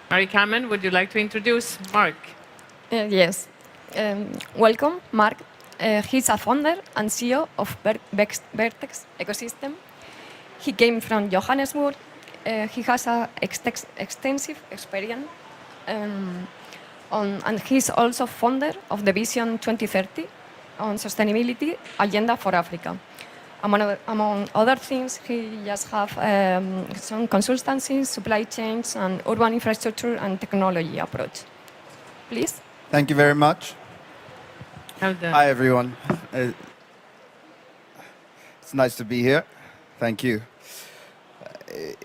Carmen, would you like to introduce Marc? Yes. Welcome, Marc. He's a founder and CEO of Vertex Ecosystem. He came from Johannesburg. He has a extensive experience, and he's also founder of the Vision 2030 on sustainability agenda for Africa. Among other things, he just have some consultancy, supply chains, and urban infrastructure and technology approach. Please. Thank you very much. Hi, everyone. It's nice to be here. Thank you.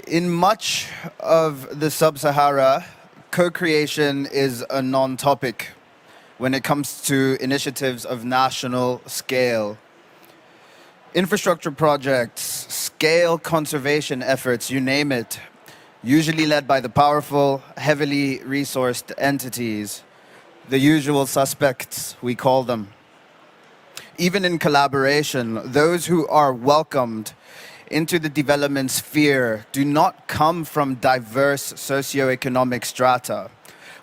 In much of the Sub-Sahara, co-creation is a non-topic when it comes to initiatives of national scale. Infrastructure projects, scale conservation efforts, you name it, usually led by the powerful, heavily resourced entities, the usual suspects, we call them. Even in collaboration, those who are welcomed into the development sphere do not come from diverse socioeconomic strata.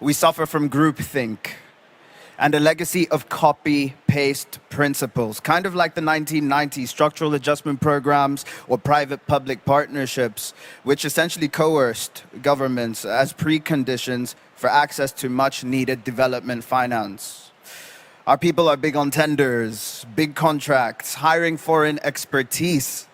We suffer from groupthink and a legacy of copy-paste principles, kind of like the 1990s structural adjustment programs or private-public partnerships, which essentially coerced governments as preconditions for access to much-needed development finance. Our people are big on tenders, big contracts, hiring foreign expertise,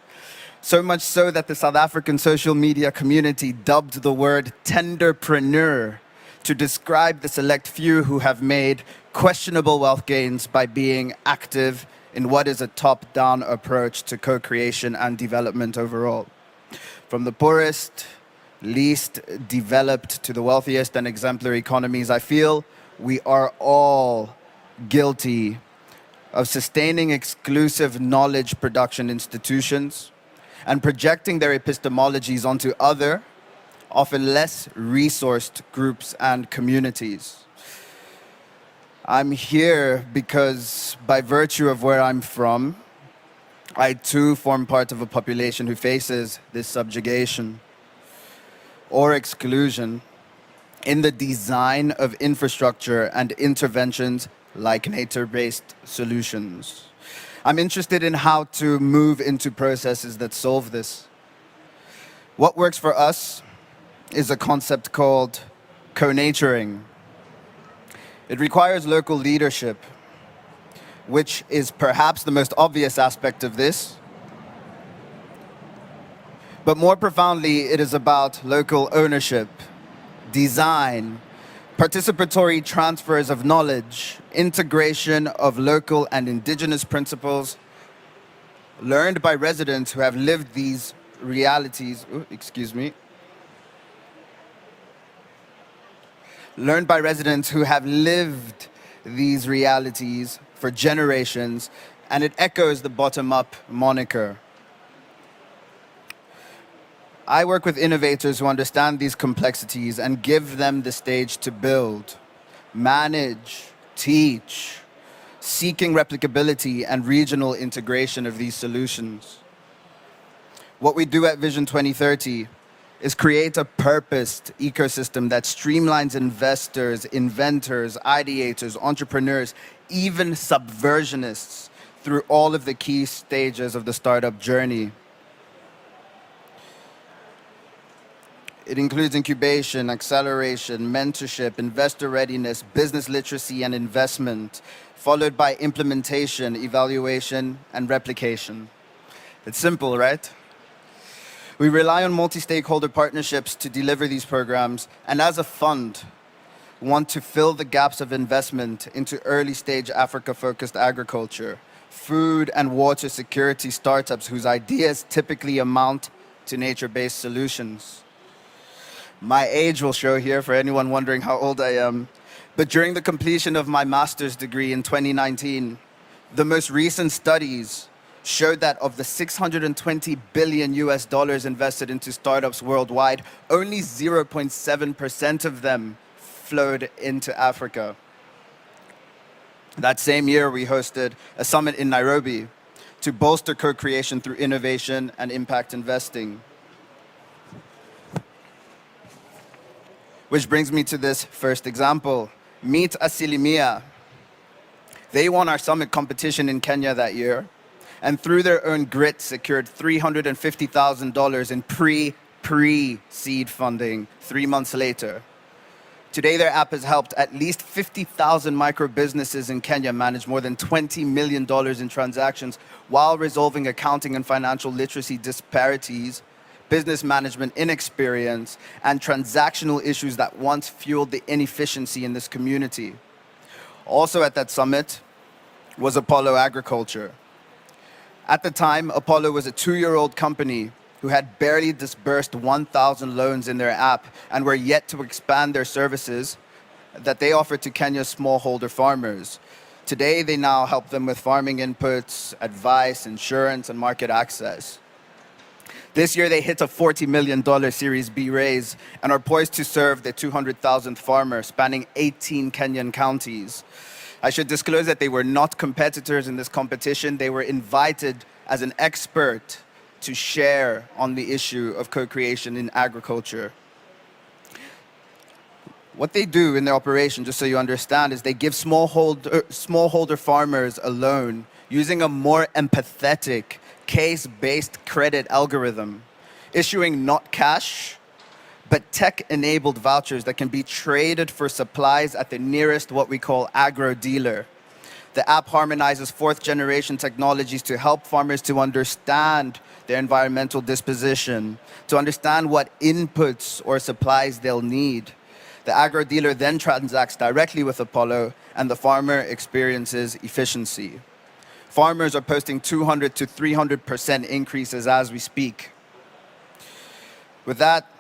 so much so that the South African social media community dubbed the word tenderpreneur to describe the select few who have made questionable wealth gains by being active in what is a top-down approach to co-creation and development overall. From the poorest, least developed to the wealthiest and exemplary economies, I feel we are all guilty of sustaining exclusive knowledge production institutions and projecting their epistemologies onto other, often less resourced groups and communities. I'm here because, by virtue of where I'm from, I too form part of a population who faces this subjugation or exclusion in the design of infrastructure and interventions like nature-based solutions. I'm interested in how to move into processes that solve this. What works for us is a concept called co-naturing. It requires local leadership, which is perhaps the most obvious aspect of this. But more profoundly, it is about local ownership, design, participatory transfers of knowledge, integration of local and indigenous principles, learned by residents who have lived these realities, learned by residents who have lived these realities for generations, and it echoes the bottom-up moniker. I work with innovators who understand these complexities and give them the stage to build, manage, teach, seeking replicability and regional integration of these solutions. What we do at Vision 2030 is create a purposed ecosystem that streamlines investors, inventors, ideators, entrepreneurs, even subversionists through all of the key stages of the startup journey. It includes incubation, acceleration, mentorship, investor readiness, business literacy and investment, followed by implementation, evaluation, and replication. It's simple, right? We rely on multi-stakeholder partnerships to deliver these programs, and as a fund, want to fill the gaps of investment into early-stage Africa-focused agriculture, food and water security startups whose ideas typically amount to nature-based solutions. My age will show here for anyone wondering how old I am, but during the completion of my master's degree in 2019, the most recent studies showed that of the $620 billion invested into startups worldwide, only 0.7% of them flowed into Africa. That same year, we hosted a summit in Nairobi to bolster co-creation through innovation and impact investing. Which brings me to this first example. Meet Asilimia. They won our summit competition in Kenya that year, and through their own grit secured $350,000 in pre-seed funding 3 months later. Today, their app has helped at least 50,000 micro businesses in Kenya manage more than $20 million in transactions while resolving accounting and financial literacy disparities, business management inexperience, and transactional issues that once fueled the inefficiency in this community. Also at that summit was Apollo Agriculture. At the time, Apollo was a 2-year-old company who had barely disbursed 1,000 loans in their app and were yet to expand their services that they offer to Kenya's smallholder farmers. Today, they now help them with farming inputs, advice, insurance, and market access. This year, they hit a $40 million Series B raise and are poised to serve the 200,000th farmer spanning 18 Kenyan counties. I should disclose that they were not competitors in this competition. They were invited as an expert to share on the issue of co-creation in agriculture. What they do in their operation, just so you understand, is they give smallholder farmers a loan using a more empathetic, case-based credit algorithm, issuing not cash, but tech-enabled vouchers that can be traded for supplies at the nearest what we call agro dealer. The app harmonizes fourth-generation technologies to help farmers to understand their environmental disposition, to understand what inputs or supplies they'll need. The agro dealer then transacts directly with Apollo, and the farmer experiences efficiency. Farmers are posting 200 to 300% increases as we speak. With that,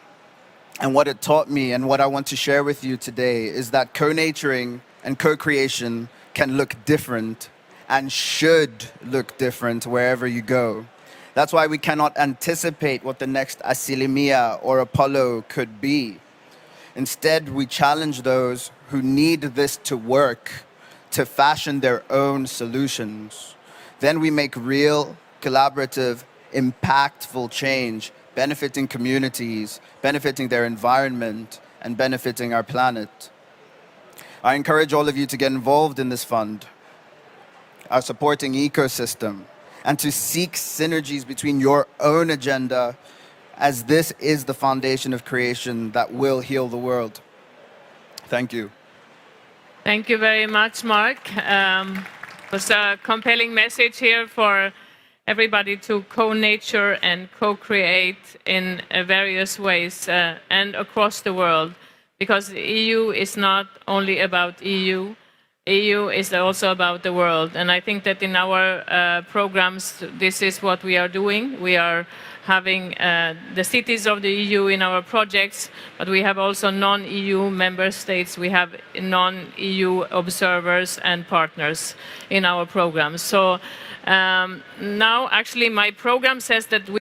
and what it taught me and what I want to share with you today is that co-naturing and co-creation can look different and should look different wherever you go. That's why we cannot anticipate what the next Asilimia or Apollo could be. Instead, we challenge those who need this to work to fashion their own solutions. Then we make real, collaborative, impactful change, benefiting communities, benefiting their environment, and benefiting our planet. I encourage all of you to get involved in this fund, our supporting ecosystem, and to seek synergies between your own agenda, as this is the foundation of creation that will heal the world. Thank you. Thank you very much, Marc. It was a compelling message here for everybody to co-nature and co-create in various ways and across the world. Because the EU is not only about EU is also about the world. And I think that in our programs, this is what we are doing. We are having the cities of the EU in our projects, but we have also non-EU member states. We have non-EU observers and partners in our programs. So now, actually, my program says that